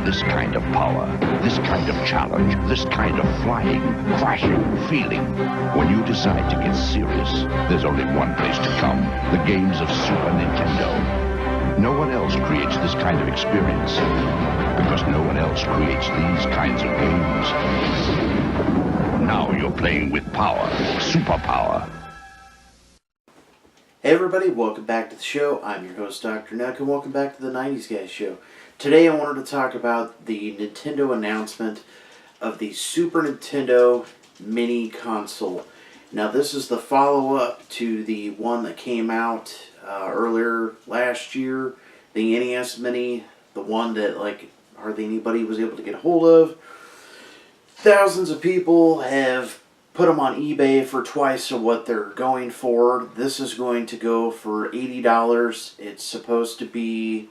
this kind of power, this kind of challenge, this kind of flying, crashing feeling. When you decide to get serious, there's only one place to come, the games of Super Nintendo. No one else creates this kind of experience, because no one else creates these kinds of games. Now you're playing with power, superpower. Hey everybody, welcome back to the show. I'm your host, Dr. Nuck, and welcome back to the 90s Guys Show. Today I wanted to talk about the Nintendo announcement of the Super Nintendo Mini Console. Now this is the follow-up to the one that came out earlier last year, the NES Mini, the one that hardly anybody was able to get a hold of. Thousands of people have put them on eBay for twice of what they're going for. This is going to go for $80. It's supposed to be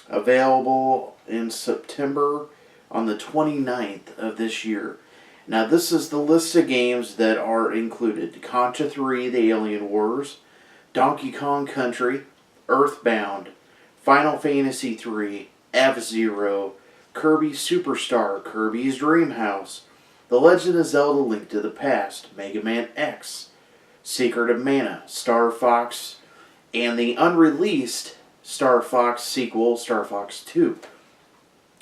available in September on the 29th of this year. Now this is the list of games that are included. Contra 3, The Alien Wars, Donkey Kong Country, Earthbound, Final Fantasy 3, F-Zero, Kirby Superstar, Kirby's Dream House, The Legend of Zelda: Link to the Past, Mega Man X, Secret of Mana, Star Fox, and the unreleased Star Fox sequel, Star Fox 2.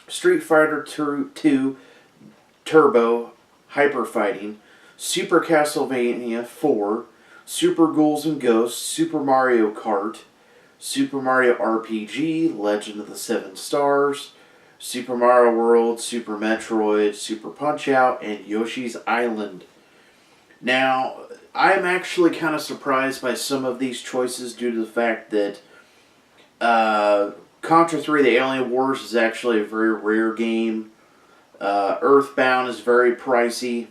Street Fighter 2 Turbo Hyper Fighting, Super Castlevania 4, Super Ghouls and Ghosts, Super Mario Kart, Super Mario RPG, Legend of the Seven Stars, Super Mario World, Super Metroid, Super Punch-Out, and Yoshi's Island. Now, I'm actually kind of surprised by some of these choices due to the fact that Contra 3, The Alien Wars is actually a very rare game. Earthbound is very pricey.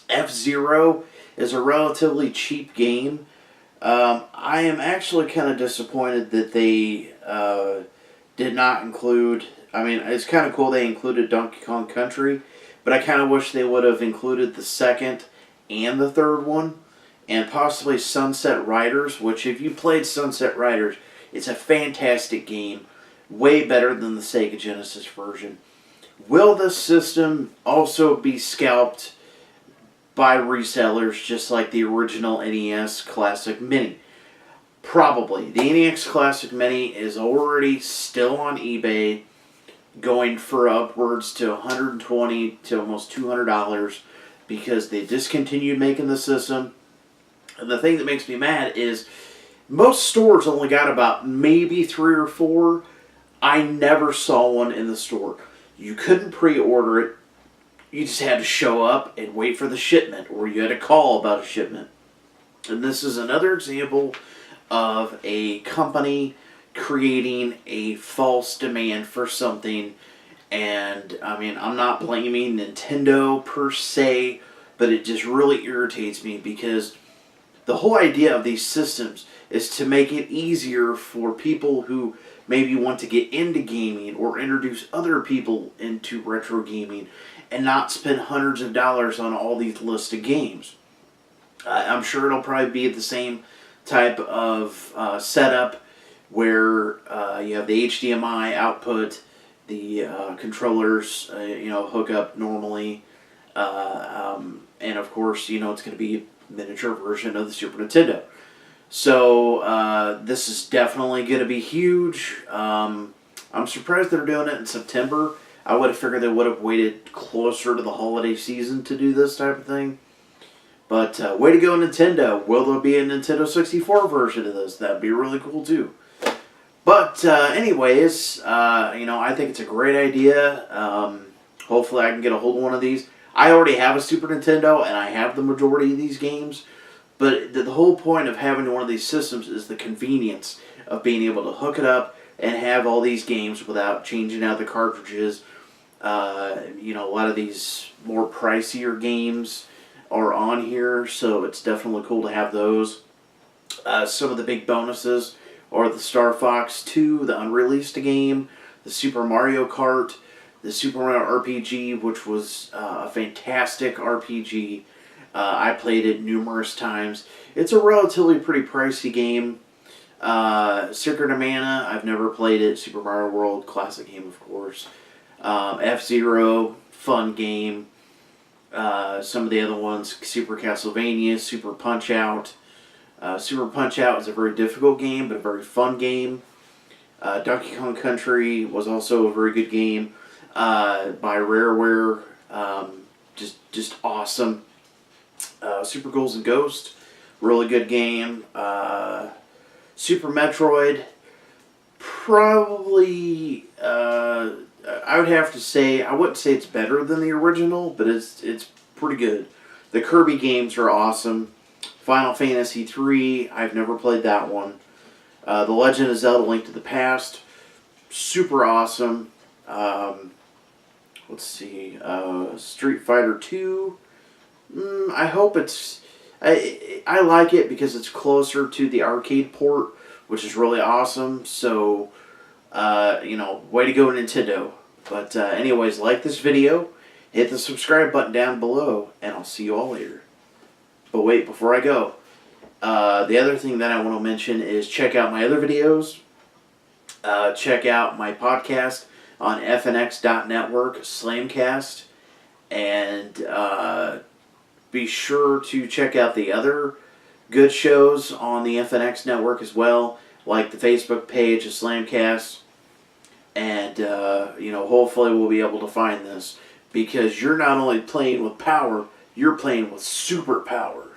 F-Zero is a relatively cheap game. I am actually kind of disappointed that they did not include... I mean, it's kind of cool they included Donkey Kong Country, but I kind of wish they would have included the second and the third one, and possibly Sunset Riders, which if you played Sunset Riders, it's a fantastic game, way better than the Sega Genesis version. Will this system also be scalped by resellers just like the original NES Classic Mini? Probably. The NES Classic Mini is already still on eBay, going for upwards to $120 to almost $200 because they discontinued making the system. And the thing that makes me mad is most stores only got about maybe 3 or 4. I never saw one in the store. You couldn't pre-order it. You just had to show up and wait for the shipment, or you had to call about a shipment. And this is another example of a company creating a false demand for something. And I mean, I'm not blaming Nintendo per se, but it just really irritates me because the whole idea of these systems is to make it easier for people who maybe want to get into gaming or introduce other people into retro gaming and not spend hundreds of dollars on all these lists of games. I'm sure it'll probably be the same type of setup where you have the HDMI output, the controllers, hook up normally, and of course, it's going to be a miniature version of the Super Nintendo. So this is definitely going to be huge. I'm surprised they're doing it in September. I would have figured they would have waited closer to the holiday season to do this type of thing. But way to go, Nintendo. Will there be a Nintendo 64 version of this? That'd be really cool too. But anyways, I think it's a great idea. Hopefully I can get a hold of one of these. I already have a Super Nintendo and I have the majority of these games. But the whole point of having one of these systems is the convenience of being able to hook it up and have all these games without changing out the cartridges. A lot of these more pricier games are on here, so it's definitely cool to have those. Some of the big bonuses are the Star Fox 2, the unreleased game, the Super Mario Kart, the Super Mario RPG, which was a fantastic RPG. I played it numerous times. It's a relatively pretty pricey game. Secret of Mana, I've never played it. Super Mario World, classic game of course. F-Zero, fun game. Some of the other ones, Super Castlevania, Super Punch-Out. Super Punch-Out is a very difficult game, but a very fun game. Donkey Kong Country was also a very good game by Rareware. Just awesome. Super Ghouls and Ghosts, really good game. Super Metroid, probably I would have to say, I wouldn't say it's better than the original, but it's pretty good. The Kirby games are awesome. Final Fantasy 3, I've never played that one. The Legend of Zelda: Link to the Past, super awesome. Let's see, Street Fighter 2. I hope it's... I like it because it's closer to the arcade port, which is really awesome. So, way to go, Nintendo. But anyways, like this video, hit the subscribe button down below, and I'll see you all later. But wait, before I go, the other thing that I want to mention is check out my other videos. Check out my podcast on fnx.network, Slamcast, and be sure to check out the other good shows on the FNX network as well, like the Facebook page of Slamcast. And, hopefully we'll be able to find this, because you're not only playing with power, you're playing with superpower.